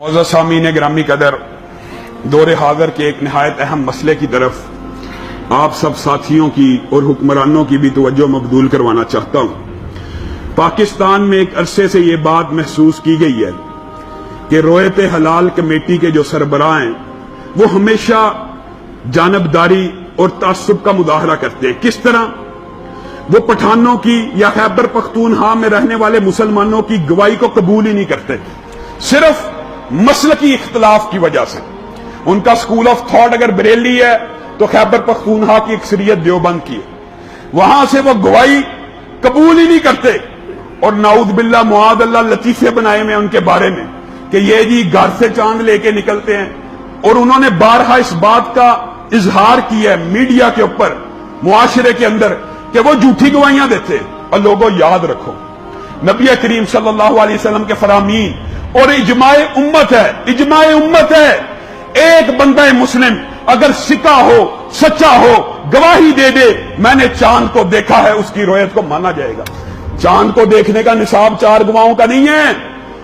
معزز سامعین گرامی قدر، دور حاضر کے ایک نہایت اہم مسئلے کی طرف آپ سب ساتھیوں کی اور حکمرانوں کی بھی توجہ مبذول کروانا چاہتا ہوں۔ پاکستان میں ایک عرصے سے یہ بات محسوس کی گئی ہے کہ رویت حلال کمیٹی کے جو سربراہ ہیں وہ ہمیشہ جانبداری اور تعصب کا مظاہرہ کرتے ہیں۔ کس طرح؟ وہ پٹھانوں کی یا خیبر پختونخوا میں رہنے والے مسلمانوں کی گواہی کو قبول ہی نہیں کرتے، صرف مسلکی اختلاف کی وجہ سے۔ ان کا سکول آف تھاٹ اگر بریلی ہے تو خیبر پختونخوا کی اکثریت دیوبند کی ہے، وہاں سے وہ گواہی قبول ہی نہیں کرتے۔ اور نعوذ باللہ معاذ اللہ لطیفے بنائے میں ان کے بارے میں کہ یہ جی گھر سے چاند لے کے نکلتے ہیں، اور انہوں نے بارہا اس بات کا اظہار کیا ہے میڈیا کے اوپر، معاشرے کے اندر، کہ وہ جھوٹی گواہیاں دیتے ہیں۔ اور لوگوں یاد رکھو، نبی کریم صلی اللہ علیہ وسلم کے فرامین اور اجماع امت ہے، ایک بندہ مسلم اگر سکا ہو، سچا ہو، گواہی دے دے میں نے چاند کو دیکھا ہے، اس کی روایت کو مانا جائے گا۔ چاند کو دیکھنے کا نصاب 4 گواہوں کا نہیں ہے۔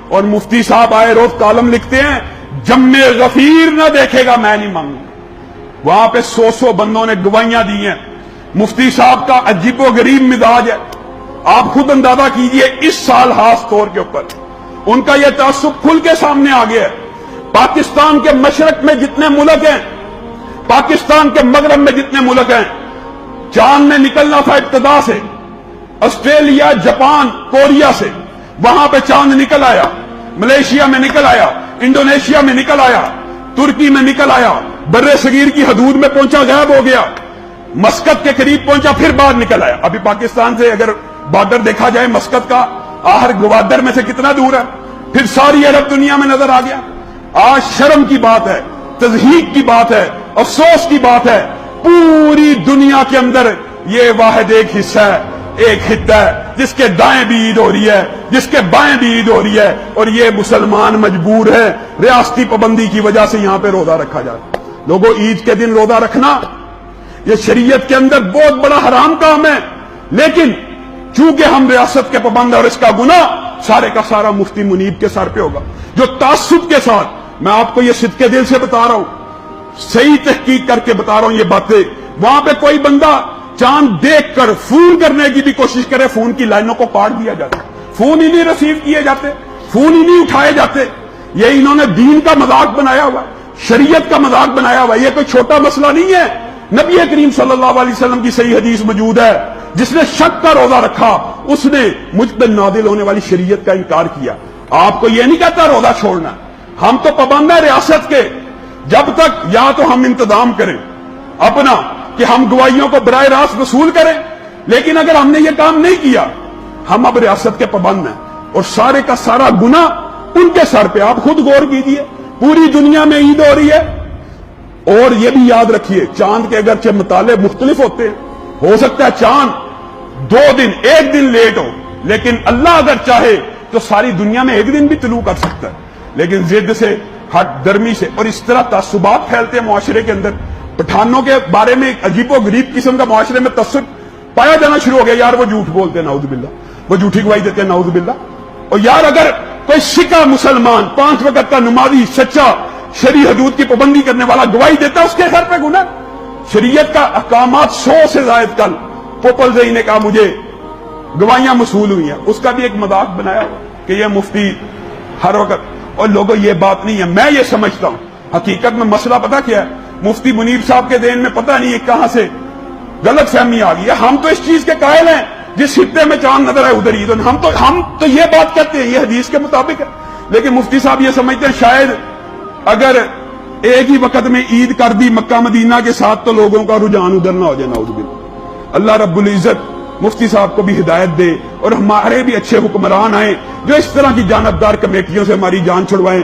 اور مفتی صاحب آئے روز کالم لکھتے ہیں، جم غفیر نہ دیکھے گا میں نہیں مانوں گا۔ وہاں پہ 100 بندوں نے گواہیاں دی ہیں۔ مفتی صاحب کا عجیب و غریب مزاج ہے، آپ خود اندازہ کیجئے اس سال خاص طور کے اوپر ان کا یہ تعصب کھل کے سامنے آ گیا ہے۔ پاکستان کے مشرق میں جتنے ملک ہیں، پاکستان کے مغرب میں جتنے ملک ہیں، چاند میں نکلنا تھا ابتدا سے، آسٹریلیا، جاپان، کوریا سے، وہاں پہ چاند نکل آیا، ملیشیا میں نکل آیا، انڈونیشیا میں نکل آیا، ترکی میں نکل آیا، بر صغیر کی حدود میں پہنچا، غائب ہو گیا، مسقط کے قریب پہنچا، پھر باہر نکل آیا۔ ابھی پاکستان سے اگر بارڈر دیکھا جائے مسقط کا، آخر گوادر میں سے کتنا دور ہے، پھر ساری عرب دنیا میں نظر آ گیا۔ آج شرم کی بات ہے، تضحیک کی بات ہے، افسوس کی بات ہے، پوری دنیا کے اندر یہ واحد ایک حصہ ہے، ایک خطہ ہے جس کے دائیں بھی عید ہو رہی ہے، جس کے بائیں بھی عید ہو رہی ہے، اور یہ مسلمان مجبور ہے ریاستی پابندی کی وجہ سے یہاں پہ روزہ رکھا جائے۔ لوگوں، عید کے دن روزہ رکھنا یہ شریعت کے اندر بہت بڑا حرام کام ہے، لیکن چونکہ ہم ریاست کے پابند اور اس کا گناہ سارے کا سارا مفتی منیب کے سر پہ ہوگا، جو تعصب کے ساتھ، میں آپ کو یہ صدقے دل سے بتا رہا ہوں، صحیح تحقیق کر کے بتا رہا ہوں یہ باتیں۔ وہاں پہ کوئی بندہ چاند دیکھ کر فون کرنے کی بھی کوشش کرے، فون کی لائنوں کو کاٹ دیا جاتا، فون ہی نہیں ریسیو کیے جاتے، فون ہی نہیں اٹھائے جاتے۔ یہ انہوں نے دین کا مذاق بنایا ہوا ہے، شریعت کا مذاق بنایا ہوا ہے۔ یہ کوئی چھوٹا مسئلہ نہیں ہے۔ نبی کریم صلی اللہ علیہ وسلم کی صحیح حدیث موجود ہے، جس نے شک کا روزہ رکھا اس نے مجھ پر نازل ہونے والی شریعت کا انکار کیا۔ آپ کو یہ نہیں کہتا روزہ چھوڑنا، ہم تو پابند ہیں ریاست کے، جب تک یا تو ہم انتظام کریں اپنا کہ ہم گواہیوں کو براہ راست وصول کریں، لیکن اگر ہم نے یہ کام نہیں کیا، ہم اب ریاست کے پابند ہیں، اور سارے کا سارا گناہ ان کے سر پہ۔ آپ خود غور کیجئے، پوری دنیا میں عید ہو رہی ہے، اور یہ بھی یاد رکھیے چاند کے اگرچہ مطالعے مختلف ہوتے ہیں، ہو سکتا ہے چاند 2 دن 1 دن لیٹ ہو، لیکن اللہ اگر چاہے تو ساری دنیا میں 1 دن بھی طلوع کر سکتا ہے۔ لیکن ضد سے، ہٹ درمی سے، اور اس طرح تعصبات پھیلتے ہیں معاشرے کے اندر۔ پٹھانوں کے بارے میں ایک عجیب و غریب قسم کا معاشرے میں تعصب پایا جانا شروع ہو گیا، یار وہ جھوٹ بولتے ہیں نعوذ باللہ، وہ جھوٹی گواہی دیتے ہیں نعوذ باللہ۔ اور یار اگر کوئی سکا مسلمان 5 وقت کا نمازی، سچا، شرعی حدود کی پابندی کرنے والا گواہی دیتا ہے، اس کے سر پہ گناہ۔ شریعت کا احکامات 100 سے زائد، کل پوپل زئی نے کہا مجھے گواہیاں موصول ہوئی ہیں، اس کا بھی ایک مذاق بنایا کہ یہ مفتی ہر وقت۔ اور لوگوں، یہ بات نہیں ہے، میں یہ سمجھتا ہوں حقیقت میں مسئلہ پتہ کیا ہے، مفتی منیب صاحب کے ذہن میں پتہ نہیں ہے کہاں سے غلط فہمی آ گئی ہے۔ ہم تو اس چیز کے قائل ہیں، جس خطے میں چاند نظر ہے ادھر عید، ہم تو یہ بات کہتے ہیں، یہ حدیث کے مطابق ہے۔ لیکن مفتی صاحب یہ سمجھتے ہیں شاید اگر ایک ہی وقت میں عید کر دی مکہ مدینہ کے ساتھ تو لوگوں کا رجحان ادھر نہ ہو جائے، نعوذ باللہ۔ اللہ رب العزت مفتی صاحب کو بھی ہدایت دے، اور ہمارے بھی اچھے حکمران آئیں جو اس طرح کی جانبدار کمیٹیوں سے ہماری جان چھڑوائیں۔